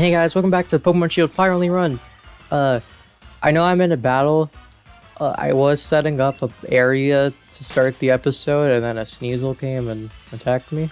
Hey guys, welcome back to Pokemon Shield Fire Only Run. I know I'm in a battle. I was setting up an area to start the episode, and then a Sneasel came and attacked me.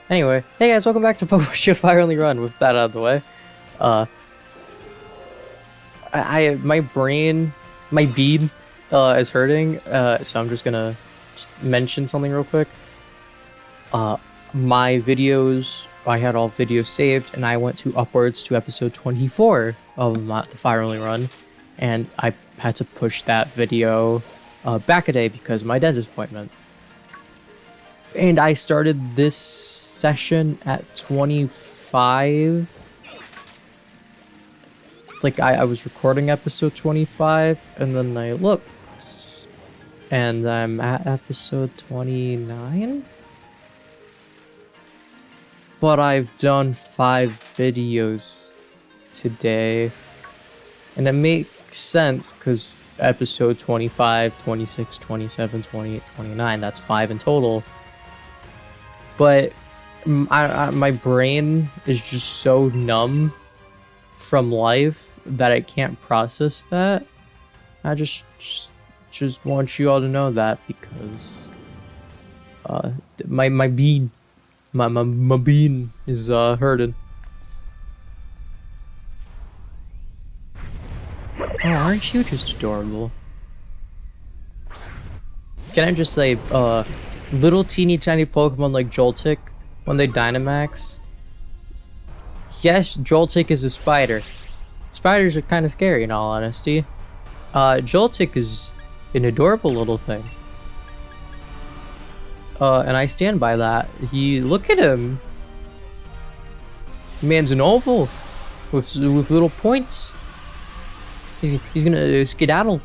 Anyway, hey guys, welcome back to Pokemon Shield Fire Only Run. With that out of the way, my brain, my bead, is hurting. So I'm just gonna mention something real quick. My videos, I had all videos saved, and I went to upwards to episode 24 of the Fire Only Run, and I had to push that video back a day because of my dentist appointment. And I started this session at 25. Like, I was recording episode 25, and then I looked, and I'm at episode 29? But I've done 5 videos today, and it makes sense because episode 25, 26, 27, 28, 29, that's 5 in total. But my brain is just so numb from life that I can't process that. I just want you all to know that, because my bean is hurting. Oh, aren't you just adorable? Can I just say, little teeny tiny Pokemon like Joltik, when they Dynamax, yes, Joltik is a spider. Spiders are kind of scary in all honesty. Joltik is an adorable little thing. And I stand by that. Look at him. Man's an oval with little points. He's gonna skedaddle.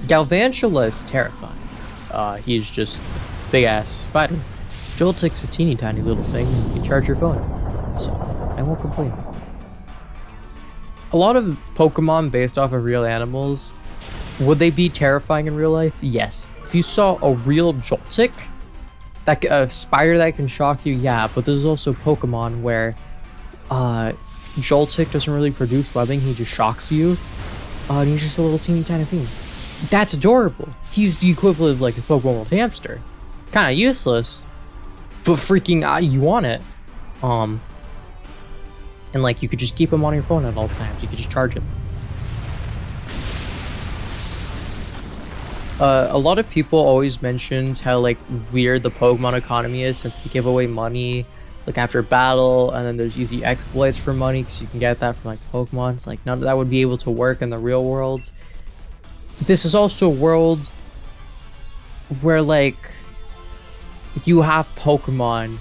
Galvantula is terrifying. He's just big ass spider. Joltik's a teeny tiny little thing. You can charge your phone, so I won't complain. A lot of Pokemon based off of real animals. Would they be terrifying in real life? Yes. If you saw a real Joltik, a spider that can shock you, yeah, but there's also Pokemon where Joltik doesn't really produce webbing, he just shocks you, and he's just a little teeny tiny thing. That's adorable. He's the equivalent of like a Pokemon World hamster. Kinda useless, but freaking you want it. And like, you could just keep him on your phone at all times. You could just charge him. A lot of people always mentioned how like weird the Pokemon economy is, since they give away money like after battle, and then there's easy exploits for money because you can get that from like Pokemon. It's like none of that would be able to work in the real world. This is also a world where like you have Pokemon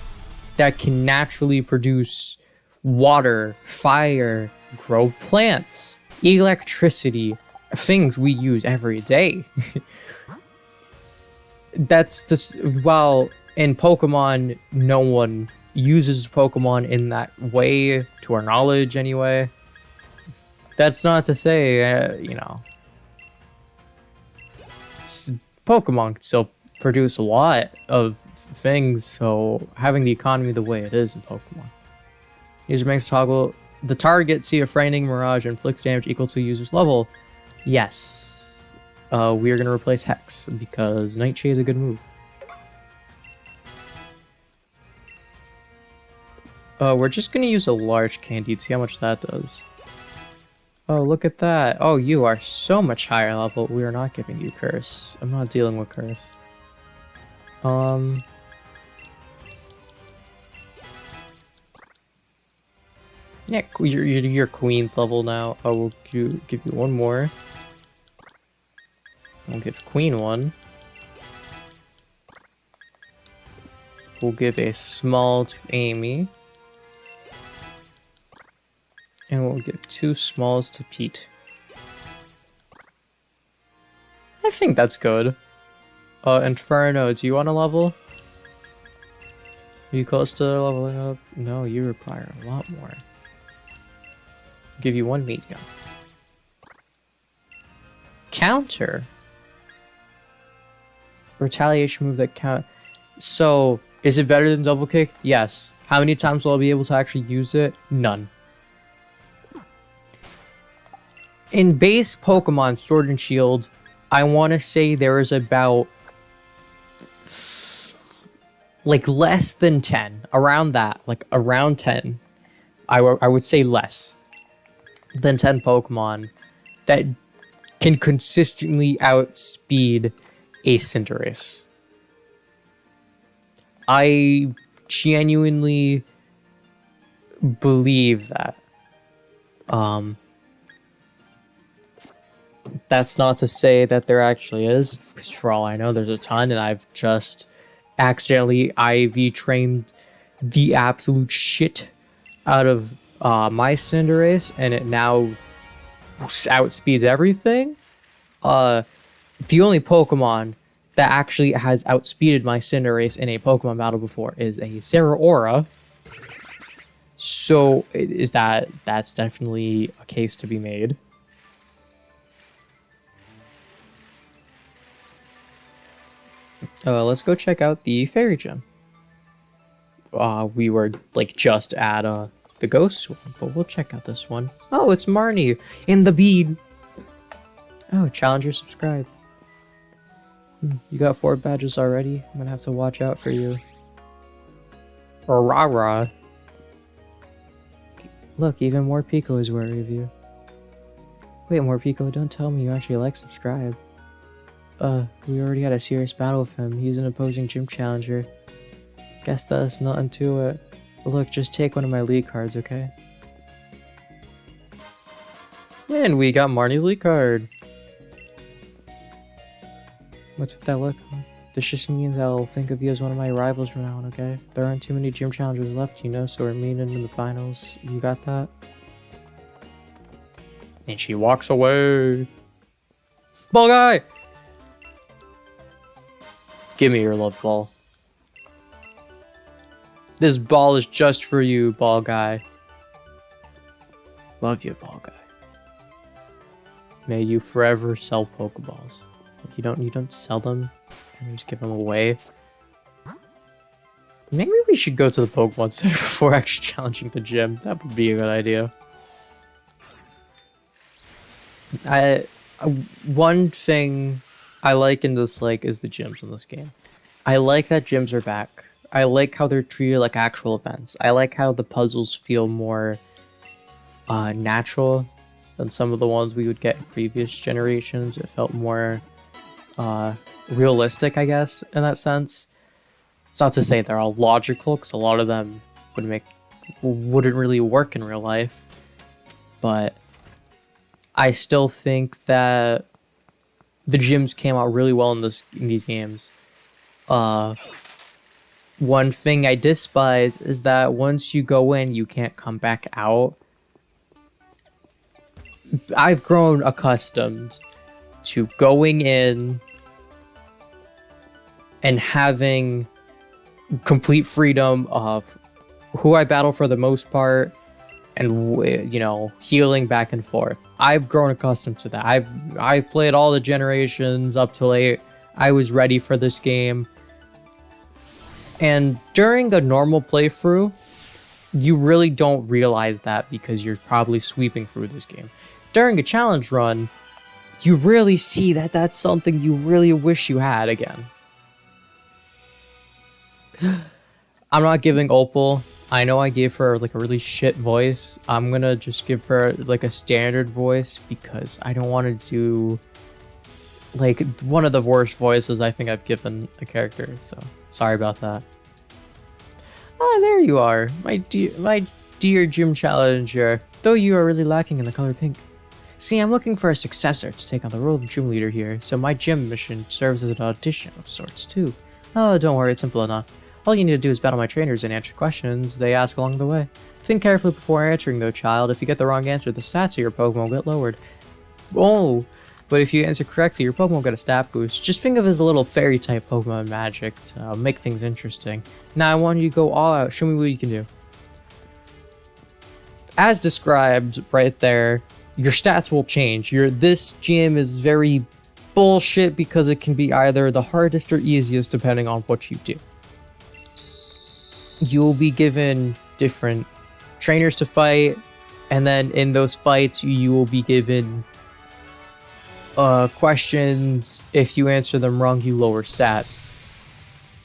that can naturally produce water, fire, grow plants, electricity, things we use every day. That's this. While in Pokemon, no one uses Pokemon in that way, to our knowledge anyway. That's not to say, Pokemon can still produce a lot of things, so having the economy the way it is in Pokemon. User makes toggle. The target see a frightening mirage inflicts damage equal to user's level. Yes. We are going to replace Hex, because Nightshade is a good move. We're just going to use a large Candies, see how much that does. Oh, look at that. Oh, you are so much higher level. We are not giving you Curse. I'm not dealing with Curse. Yeah, you're Queen's level now. I will give you one more. We'll give Queen one. We'll give a small to Amy. And we'll give 2 smalls to Pete. I think that's good. Inferno, do you want to level? Are you close to leveling up? No, you require a lot more. I'll give you 1 medium. Counter? Retaliation move that count. So Is it better than double kick? Yes. How many times will I be able to actually use it? None. In base Pokemon Sword and Shield, I want to say there is about like less than 10, around that, like around 10. I would say less than 10 Pokemon that can consistently outspeed a Cinderace. I genuinely believe that. That's not to say that there actually is, because for all I know, there's a ton, and I've just accidentally IV trained the absolute shit out of my Cinderace, and it now outspeeds everything. The only Pokemon that actually has outspeeded my Cinderace in a Pokemon battle before is a Zeraora. So that's definitely a case to be made. Let's go check out the Fairy Gym. We were like just at the Ghost one, but we'll check out this one. Oh, it's Marnie in the bead. Oh, Challenger subscribe. You got 4 badges already? I'm gonna have to watch out for you. Rah. Look, even more Pico is wary of you. Wait, more Pico, don't tell me you actually like subscribe. We already had a serious battle with him. He's an opposing gym challenger. Guess that's nothing to it. But look, just take one of my league cards, okay? And we got Marnie's league card. What's with that look? This just means I'll think of you as one of my rivals from now on, okay? There aren't too many gym challengers left, you know, so we're meeting in the finals. You got that? And she walks away. Ball guy! Give me your love ball. This ball is just for you, ball guy. Love you, ball guy. May you forever sell Pokeballs. You don't sell them, and just give them away. Maybe we should go to the Pokemon Center before actually challenging the gym. That would be a good idea. One thing I like and dislike is the gyms in this game. I like that gyms are back. I like how they're treated like actual events. I like how the puzzles feel more natural than some of the ones we would get in previous generations. It felt more realistic, I guess, in that sense. It's not to say they're all logical, because a lot of them wouldn't really work in real life. But I still think that the gyms came out really well in these games. One thing I despise is that once you go in, you can't come back out. I've grown accustomed to going in and having complete freedom of who I battle for the most part, and healing back and forth. I've grown accustomed to that. I've played all the generations up till 8. I was ready for this game. And during a normal playthrough, you really don't realize that because you're probably sweeping through this game. During a challenge run, you really see that that's something you really wish you had again. I'm not giving Opal. I know I gave her like a really shit voice. I'm gonna just give her like a standard voice because I don't want to do like one of the worst voices I think I've given a character. So sorry about that. Ah, there you are, my dear gym challenger. Though you are really lacking in the color pink. See, I'm looking for a successor to take on the role of gym leader here, so my gym mission serves as an audition of sorts too. Oh, don't worry, it's simple enough. All you need to do is battle my trainers and answer questions they ask along the way. Think carefully before answering though, child. If you get the wrong answer, the stats of your Pokemon will get lowered. Oh, but if you answer correctly, your Pokemon will get a stat boost. Just think of it as a little fairy type Pokemon magic to make things interesting. Now I want you to go all out. Show me what you can do. As described right there, your stats will change. This gym is very bullshit because it can be either the hardest or easiest depending on what you do. you'll be given different trainers to fight, and then in those fights you will be given questions. If you answer them wrong, you lower stats.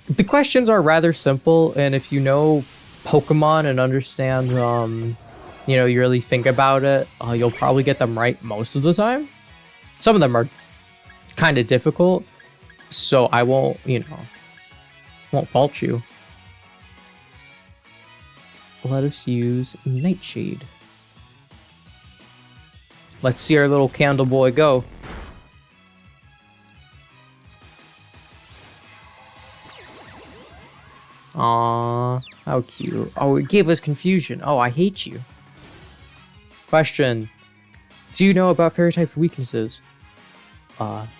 The questions are rather simple, and if you know Pokemon and understand, you really think about it, you'll probably get them right most of the time. Some of them are kind of difficult, so I won't fault you. Let us use Nightshade. Let's see our little candle boy go. Aww, how cute. Oh, it gave us confusion. Oh, I hate you. Question. Do you know about fairy types' weaknesses?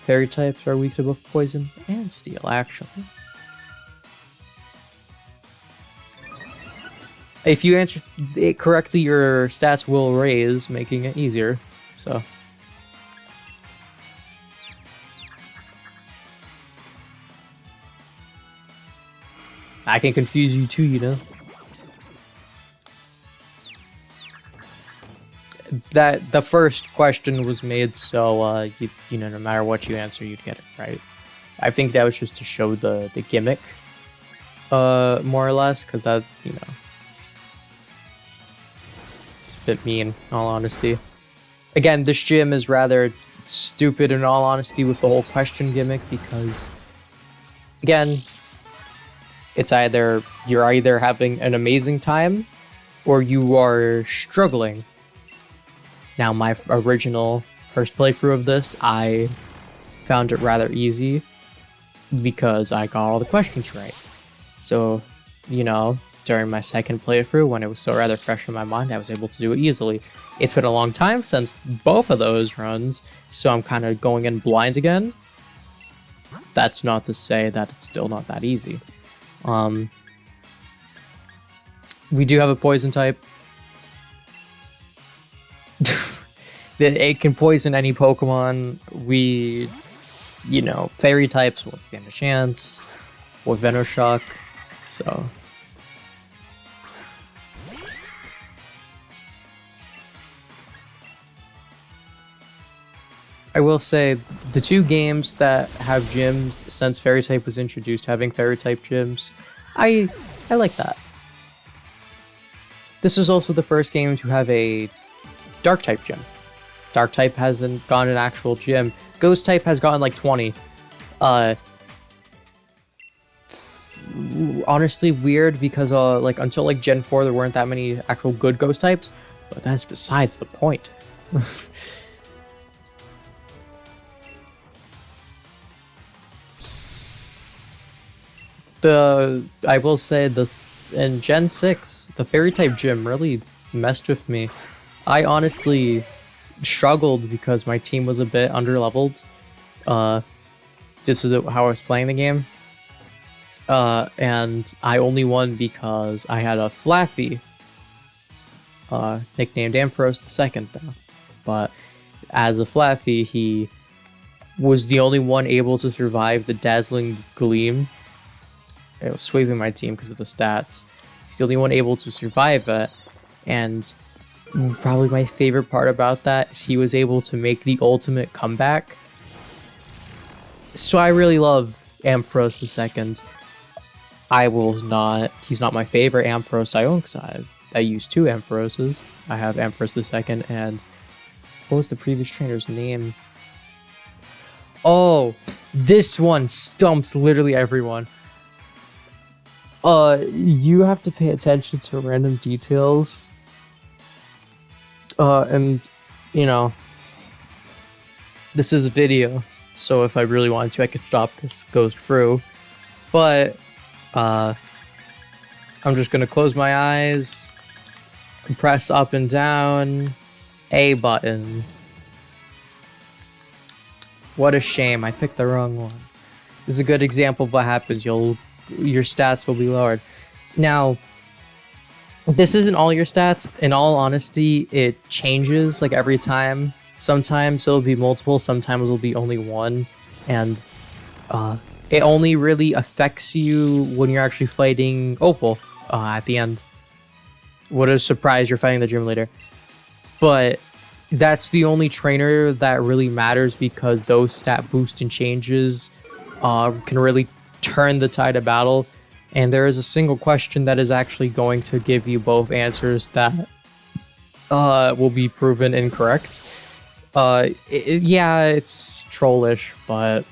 Fairy types are weak to both poison and steel, actually. If you answer it correctly, your stats will raise, making it easier. So. I can confuse you too, you know. That the first question was made so no matter what you answer, you'd get it right. I think that was just to show the gimmick, more or less, because that it's a bit mean, in all honesty. Again, this gym is rather stupid in all honesty with the whole question gimmick, because again, you're either having an amazing time or you are struggling. Now, my original first playthrough of this, I found it rather easy because I got all the questions right. So, during my second playthrough, when it was so rather fresh in my mind, I was able to do it easily. It's been a long time since both of those runs, so I'm kind of going in blind again. That's not to say that it's still not that easy. We do have a poison type. It can poison any Pokemon. Fairy types won't stand a chance. Or Venoshock, so. I will say, the two games that have gyms since Fairy type was introduced, having Fairy type gyms, I like that. This is also the first game to have a Dark type gym. Dark type hasn't gotten an actual gym. Ghost type has gotten like 20. Honestly, weird because until Gen 4 there weren't that many actual good ghost types, but that's besides the point. I will say this in Gen 6, the Fairy type gym really messed with me. I honestly struggled because my team was a bit underleveled. This is how I was playing the game. And I only won because I had a Flaffy, nicknamed Ampharos II now. But as a Flaffy, he was the only one able to survive the Dazzling Gleam. It was sweeping my team because of the stats. He's the only one able to survive it, and probably my favorite part about that is he was able to make the ultimate comeback. So I really love Ampharos II. He's not my favorite Ampharos I own, because I use two Ampharoses. I have Ampharos II and, what was the previous trainer's name? Oh, this one stumps literally everyone. You have to pay attention to random details. And, this is a video, so if I really wanted to, I could stop this, go through. But, I'm just gonna close my eyes, and press up and down, A button. What a shame, I picked the wrong one. This is a good example of what happens. Your stats will be lowered. Now, this isn't all your stats. In all honesty, it changes every time. Sometimes it'll be multiple, sometimes it'll be only one. And it only really affects you when you're actually fighting Opal. at the end. What a surprise, you're fighting the gym leader. But that's the only trainer that really matters because those stat boost and changes can really turn the tide of battle. And there is a single question that is actually going to give you both answers that will be proven incorrect. Yeah, it's trollish, but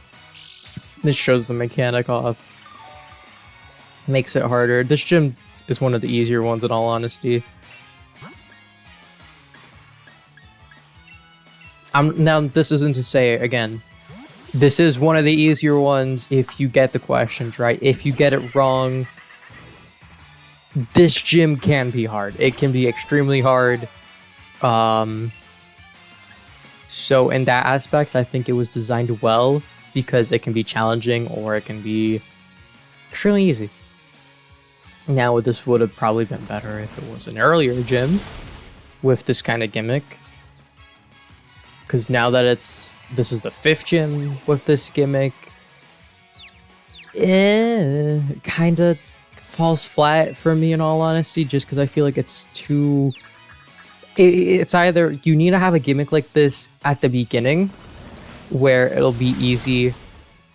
this shows the mechanic off. Makes it harder. This gym is one of the easier ones in all honesty. Now, this isn't to say, again, this is one of the easier ones if you get the questions right. If you get it wrong, this gym can be hard. It can be extremely hard. So in that aspect, I think it was designed well because it can be challenging or it can be extremely easy. Now, this would have probably been better if it was an earlier gym with this kind of gimmick. Because now that this is the 5th gym with this gimmick, kind of falls flat for me in all honesty, just because I feel like it's too... It's either you need to have a gimmick like this at the beginning, where it'll be easy.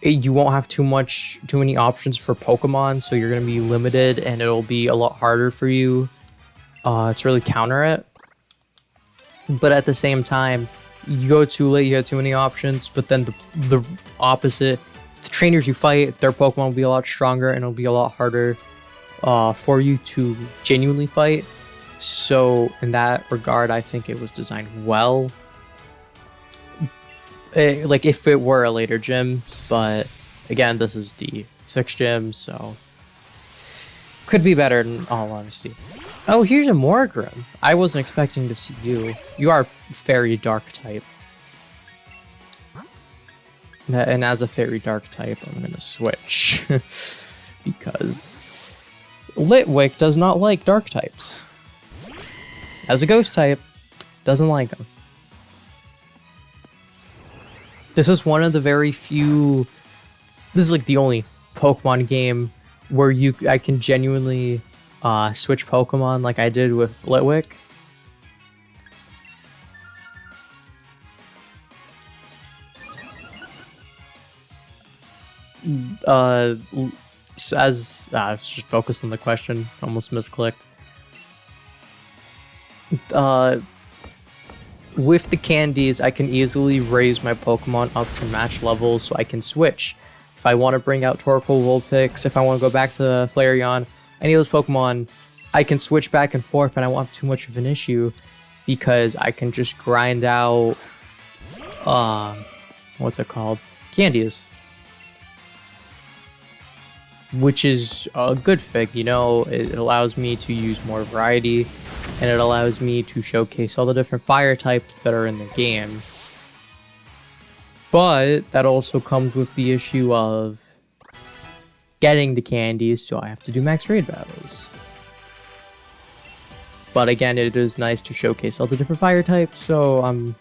You won't have too many options for Pokemon, so you're going to be limited, and it'll be a lot harder for you to really counter it. But at the same time, you go too late, you have too many options, but then the opposite, the trainers you fight, their Pokemon will be a lot stronger, and it'll be a lot harder for you to genuinely fight. So in that regard, I think it was designed well. Like if it were a later gym, but again, this is the 6th gym, so could be better in all honesty. Oh, here's a Morgrim. I wasn't expecting to see you. You are Fairy Dark type. And as a Fairy Dark type, I'm gonna switch. Because Litwick does not like Dark types. As a Ghost type, doesn't like them. This is one of the very few... This is like the only Pokemon game where I can genuinely switch Pokemon like I did with Litwick. As I was just focused on the question, almost misclicked. With the candies, I can easily raise my Pokemon up to match levels so I can switch. If I want to bring out Torkoal, Vulpix, if I want to go back to Flareon, any of those Pokemon, I can switch back and forth and I won't have too much of an issue because I can just grind out, what's it called? Candies. Which is a good thing, you know, it allows me to use more variety and it allows me to showcase all the different fire types that are in the game. But that also comes with the issue of getting the candies, so I have to do max raid battles. But again, it is nice to showcase all the different fire types, so I'm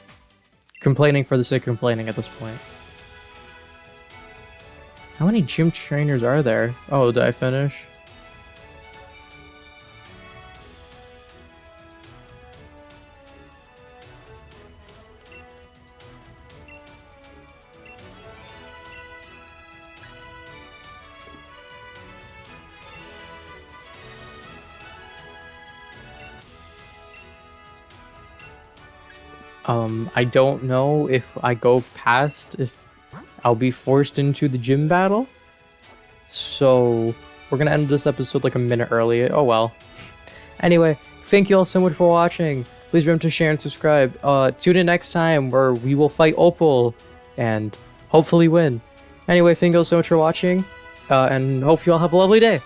complaining for the sake of complaining at this point. How many gym trainers are there? Oh, did I finish? I don't know if I go past, if I'll be forced into the gym battle. So we're gonna end this episode like a minute early. Oh well. Anyway, thank you all so much for watching. Please remember to share and subscribe. Tune in next time where we will fight Opal and hopefully win. Anyway, thank you all so much for watching, and hope you all have a lovely day.